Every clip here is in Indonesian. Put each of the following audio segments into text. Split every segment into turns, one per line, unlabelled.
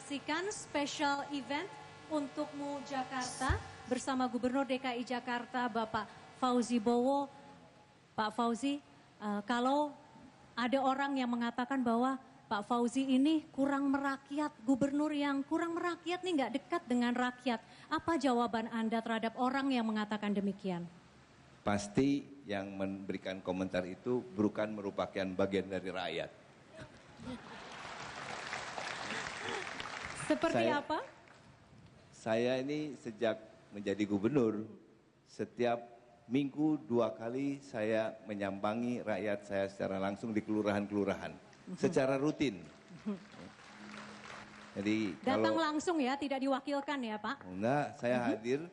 saksikan special event untukmu Jakarta bersama Gubernur DKI Jakarta Bapak Fauzi Bowo. Pak Fauzi, kalau ada orang yang mengatakan bahwa Pak Fauzi ini kurang merakyat, gubernur yang kurang merakyat nih, nggak dekat dengan rakyat. Apa jawaban Anda terhadap orang yang mengatakan demikian?
Pasti yang memberikan komentar itu bukan merupakan bagian dari rakyat.
Seperti apa?
Saya ini sejak menjadi gubernur, setiap minggu 2 kali saya menyambangi rakyat saya secara langsung di kelurahan-kelurahan, secara rutin. Jadi
datang langsung ya, tidak diwakilkan ya Pak?
Enggak, saya hadir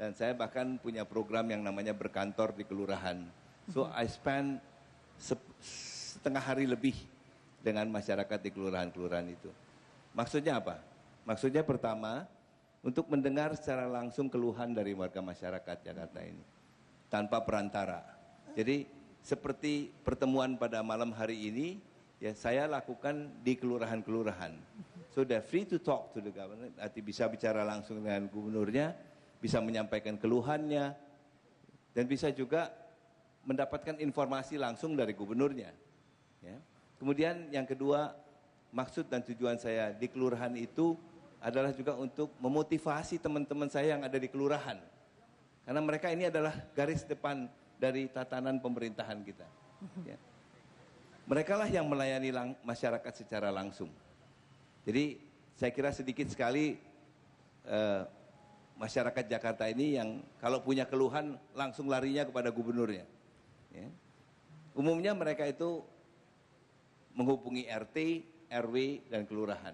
dan saya bahkan punya program yang namanya berkantor di kelurahan. So I spend setengah hari lebih dengan masyarakat di kelurahan-kelurahan itu. Maksudnya apa? Maksudnya pertama, untuk mendengar secara langsung keluhan dari warga masyarakat Jakarta ini, tanpa perantara. Jadi seperti pertemuan pada malam hari ini, ya saya lakukan di kelurahan-kelurahan. So they're free to talk to the government, arti bisa bicara langsung dengan gubernurnya, bisa menyampaikan keluhannya, dan bisa juga mendapatkan informasi langsung dari gubernurnya. Ya. Kemudian yang kedua, maksud dan tujuan saya di kelurahan itu adalah juga untuk memotivasi teman-teman saya yang ada di kelurahan. Karena mereka ini adalah garis depan dari tatanan pemerintahan kita. Ya. Mereka lah yang melayani masyarakat secara langsung. Jadi saya kira sedikit sekali masyarakat Jakarta ini yang kalau punya keluhan langsung larinya kepada gubernurnya. Ya. Umumnya mereka itu menghubungi RT, RW, dan kelurahan.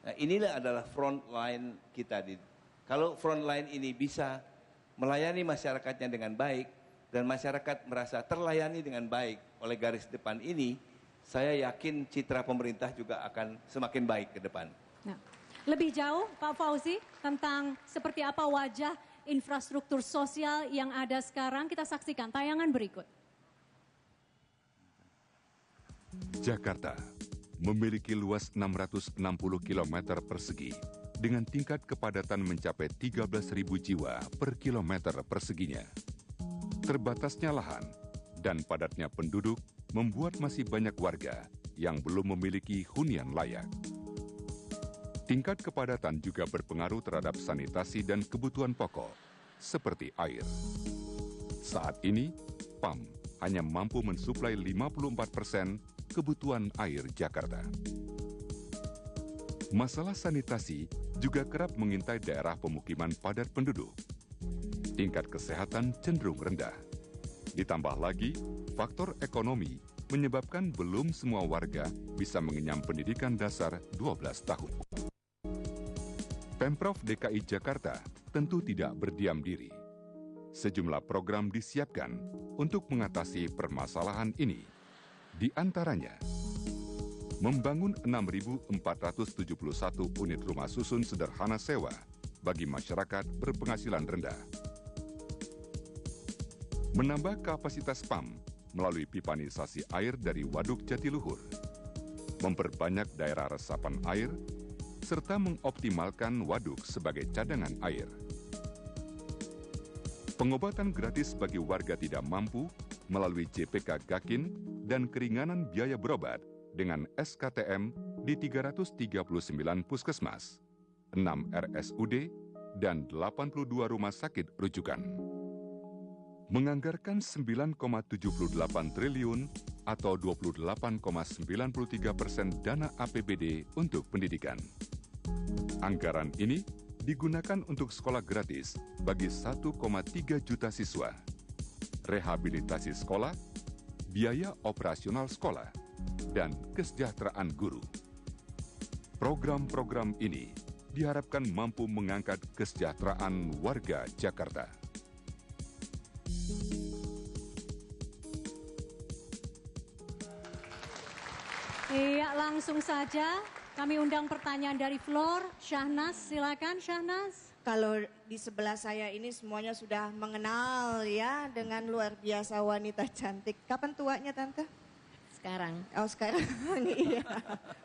Nah, inilah adalah front line kita. Kalau front line ini bisa melayani masyarakatnya dengan baik, dan masyarakat merasa terlayani dengan baik oleh garis depan ini, saya yakin citra pemerintah juga akan semakin baik ke depan.
Nah, lebih jauh Pak Fauzi tentang seperti apa wajah infrastruktur sosial yang ada sekarang, kita saksikan tayangan berikut.
Jakarta memiliki luas 660 km persegi dengan tingkat kepadatan mencapai 13.000 jiwa per kilometer perseginya. Terbatasnya lahan dan padatnya penduduk membuat masih banyak warga yang belum memiliki hunian layak. Tingkat kepadatan juga berpengaruh terhadap sanitasi dan kebutuhan pokok, seperti air. Saat ini, PAM hanya mampu mensuplai 54% kebutuhan air Jakarta. Masalah sanitasi juga kerap mengintai daerah pemukiman padat penduduk. Tingkat kesehatan cenderung rendah. Ditambah lagi, faktor ekonomi menyebabkan belum semua warga bisa mengenyam pendidikan dasar 12 tahun. Pemprov DKI Jakarta tentu tidak berdiam diri. Sejumlah program disiapkan untuk mengatasi permasalahan ini. Di antaranya, membangun 6.471 unit rumah susun sederhana sewa bagi masyarakat berpenghasilan rendah. Menambah kapasitas PAM melalui pipanisasi air dari Waduk Jatiluhur. Memperbanyak daerah resapan air, serta mengoptimalkan waduk sebagai cadangan air. Pengobatan gratis bagi warga tidak mampu melalui JPK Gakin dan keringanan biaya berobat dengan SKTM di 339 puskesmas, 6 RSUD, dan 82 rumah sakit rujukan. Menganggarkan 9,78 triliun atau 28,93% dana APBD untuk pendidikan. Anggaran ini digunakan untuk sekolah gratis bagi 1,3 juta siswa, rehabilitasi sekolah, biaya operasional sekolah, dan kesejahteraan guru. Program-program ini diharapkan mampu mengangkat kesejahteraan warga Jakarta.
Iya, langsung saja kami undang pertanyaan dari floor. Syahnas, silakan Syahnas.
Kalau di sebelah saya ini semuanya sudah mengenal ya dengan luar biasa wanita cantik. Kapan tuanya Tante?
Sekarang.
Oh sekarang, iya.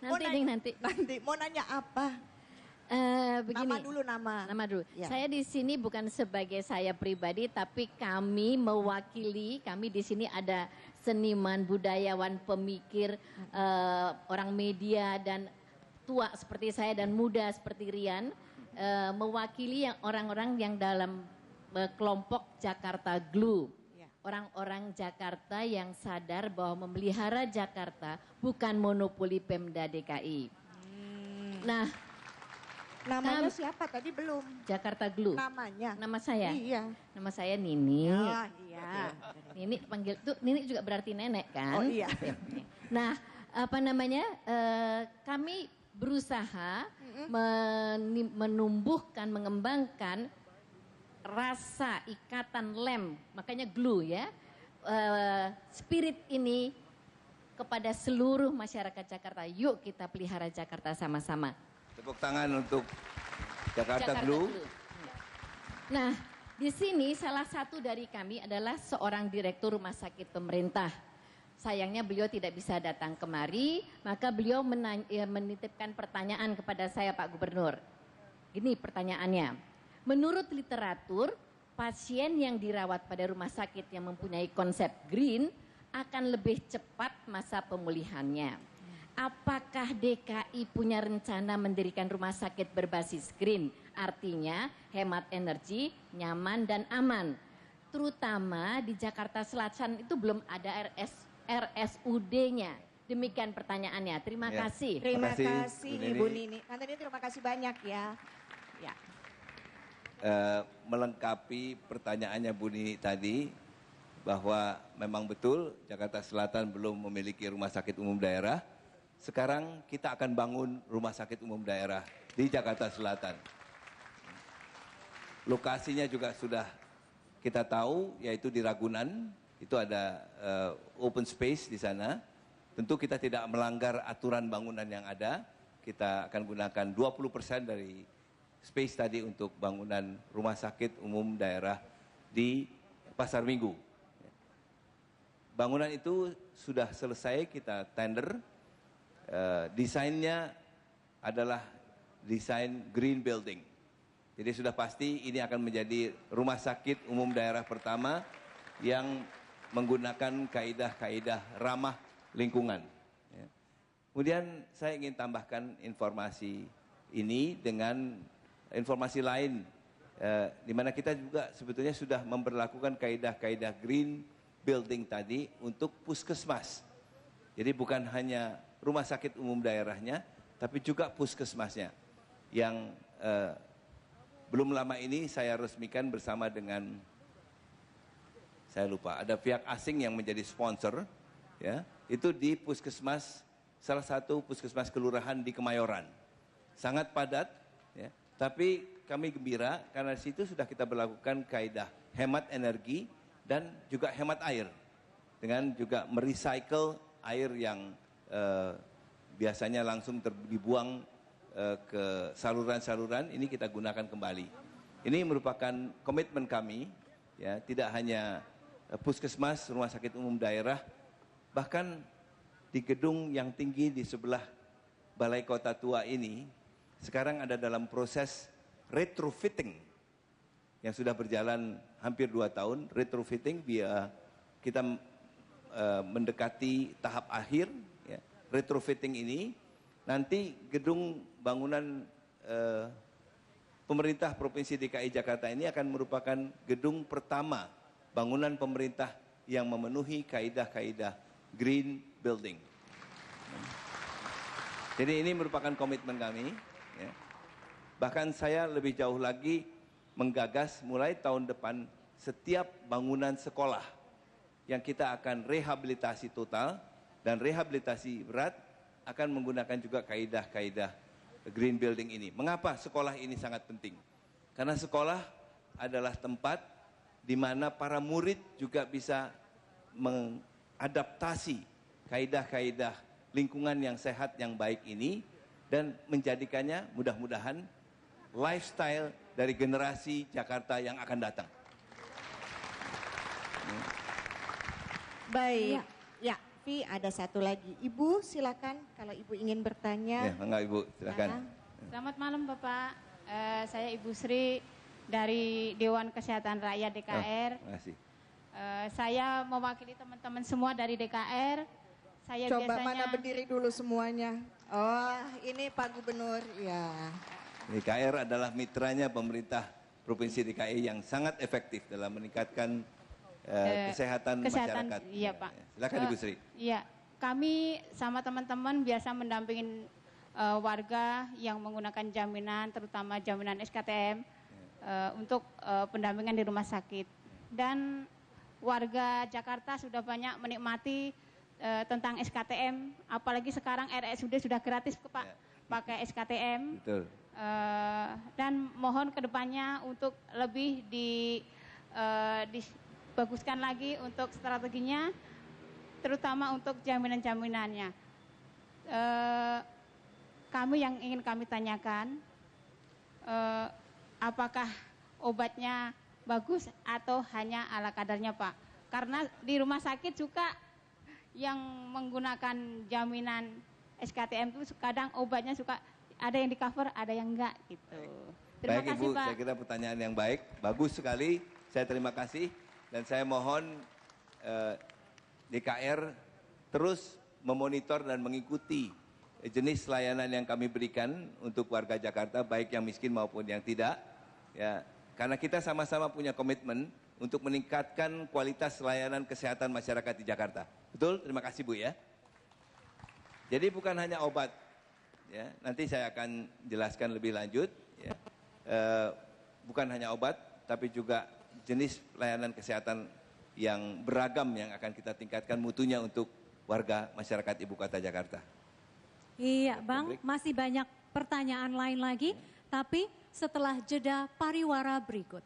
Nanti.
Nanti, mau nanya apa?
Begini.
Nama dulu nama.
Nama dulu.
Ya.
Saya di sini bukan sebagai saya pribadi, tapi kami mewakili. Kami di sini ada seniman, budayawan, pemikir, orang media dan tua seperti saya dan muda seperti Rian, mewakili yang orang-orang yang dalam kelompok Jakarta Glue.
Ya.
Orang-orang Jakarta yang sadar bahwa memelihara Jakarta bukan monopoli Pemda DKI. Nah,
Namanya siapa tadi belum?
Jakarta Glue.
Namanya.
Nama saya.
Iya.
Nama saya Nini.
Oh, iya.
Nini panggil tuh Nini juga berarti nenek kan?
Oh iya.
Nah, apa namanya? Kami berusaha menumbuhkan, mengembangkan rasa ikatan lem, makanya glue ya. Spirit ini kepada seluruh masyarakat Jakarta. Yuk kita pelihara Jakarta sama-sama.
Tepuk tangan untuk Jakarta Glue.
Nah, di sini salah satu dari kami adalah seorang direktur rumah sakit pemerintah. Sayangnya beliau tidak bisa datang kemari, maka beliau menitipkan pertanyaan kepada saya, Pak Gubernur. Gini pertanyaannya, menurut literatur, pasien yang dirawat pada rumah sakit yang mempunyai konsep green akan lebih cepat masa pemulihannya. Apakah DKI punya rencana mendirikan rumah sakit berbasis green? Artinya hemat energi, nyaman dan aman. Terutama di Jakarta Selatan itu belum ada RSUD-nya. Demikian pertanyaannya. Terima kasih.
Terima
kasih,
kasih
Bu
Ibu
Nini.
Nini. Tante Nini terima kasih banyak ya. Ya.
Melengkapi pertanyaannya Bu Nini tadi, bahwa memang betul Jakarta Selatan belum memiliki rumah sakit umum daerah. Sekarang kita akan bangun rumah sakit umum daerah di Jakarta Selatan. Lokasinya juga sudah kita tahu, yaitu di Ragunan. Itu ada open space di sana. Tentu kita tidak melanggar aturan bangunan yang ada. Kita akan gunakan 20% dari space tadi untuk bangunan rumah sakit umum daerah di Pasar Minggu. Bangunan itu sudah selesai, kita tender. Desainnya adalah desain green building. Jadi sudah pasti ini akan menjadi rumah sakit umum daerah pertama yang menggunakan kaidah-kaidah ramah lingkungan. Ya. Kemudian saya ingin tambahkan informasi ini dengan informasi lain, di mana kita juga sebetulnya sudah memberlakukan kaidah-kaidah green building tadi untuk puskesmas. Jadi bukan hanya rumah sakit umum daerahnya, tapi juga puskesmasnya. Yang belum lama ini saya resmikan bersama dengan, saya lupa, ada pihak asing yang menjadi sponsor, ya, itu di puskesmas, salah satu puskesmas kelurahan di Kemayoran. Sangat padat, ya, tapi kami gembira karena di situ sudah kita berlakukan kaidah hemat energi dan juga hemat air. Dengan juga merecycle air yang biasanya langsung dibuang ke saluran-saluran, ini kita gunakan kembali. Ini merupakan komitmen kami, ya, tidak hanya puskesmas, rumah sakit umum daerah, bahkan di gedung yang tinggi di sebelah Balai Kota Tua ini, sekarang ada dalam proses retrofitting yang sudah berjalan hampir 2 tahun. Retrofitting kita mendekati tahap akhir. Retrofitting ini nanti gedung bangunan pemerintah Provinsi DKI Jakarta ini akan merupakan gedung pertama bangunan pemerintah yang memenuhi kaidah-kaidah green building. Jadi ini merupakan komitmen kami. Ya. Bahkan saya lebih jauh lagi menggagas mulai tahun depan setiap bangunan sekolah yang kita akan rehabilitasi total dan rehabilitasi berat akan menggunakan juga kaidah-kaidah green building ini. Mengapa sekolah ini sangat penting? Karena sekolah adalah tempat di mana para murid juga bisa mengadaptasi kaidah-kaidah lingkungan yang sehat, yang baik ini, dan menjadikannya mudah-mudahan lifestyle dari generasi Jakarta yang akan datang.
Baik, ya. Vi, ada satu lagi. Ibu silakan kalau Ibu ingin bertanya.
Ya, enggak Ibu, silakan.
Selamat malam Bapak, saya Ibu Sri dari Dewan Kesehatan Rakyat DKR.
Terima kasih.
Saya mewakili teman-teman semua dari DKR. Saya
Coba
biasanya,
mana berdiri dulu semuanya. Oh, ini Pak Gubernur, ya.
DKR adalah mitranya pemerintah Provinsi DKI yang sangat efektif dalam meningkatkan kesehatan masyarakat.
Iya Pak.
Silakan Ibu Sri.
Iya, kami sama teman-teman biasa mendampingin warga yang menggunakan jaminan, terutama jaminan SKTM untuk pendampingan di rumah sakit. Dan warga Jakarta sudah banyak menikmati tentang SKTM, apalagi sekarang RSUD sudah gratis Pak, pakai SKTM.
Betul.
Dan mohon kedepannya untuk lebih dibaguskan lagi untuk strateginya, terutama untuk jaminan-jaminannya. Kami yang ingin kami tanyakan, apakah obatnya bagus atau hanya ala kadarnya Pak? Karena di rumah sakit juga yang menggunakan jaminan SKTM itu kadang obatnya suka ada yang di cover, ada yang enggak gitu. Terima
Baik
kasih
Ibu,
Pak.
saya kira pertanyaan yang baik, bagus sekali. Saya terima kasih dan saya mohon DKR terus memonitor dan mengikuti jenis layanan yang kami berikan untuk warga Jakarta, baik yang miskin maupun yang tidak. Ya, karena kita sama-sama punya komitmen untuk meningkatkan kualitas layanan kesehatan masyarakat di Jakarta. Betul? Terima kasih Bu ya. Jadi bukan hanya obat, ya. Nanti saya akan jelaskan lebih lanjut. Ya. Bukan hanya obat, tapi juga jenis layanan kesehatan yang beragam yang akan kita tingkatkan mutunya untuk warga masyarakat Ibu Kota Jakarta.
Iya Bang, masih banyak pertanyaan lain lagi, tapi setelah jeda pariwara berikut.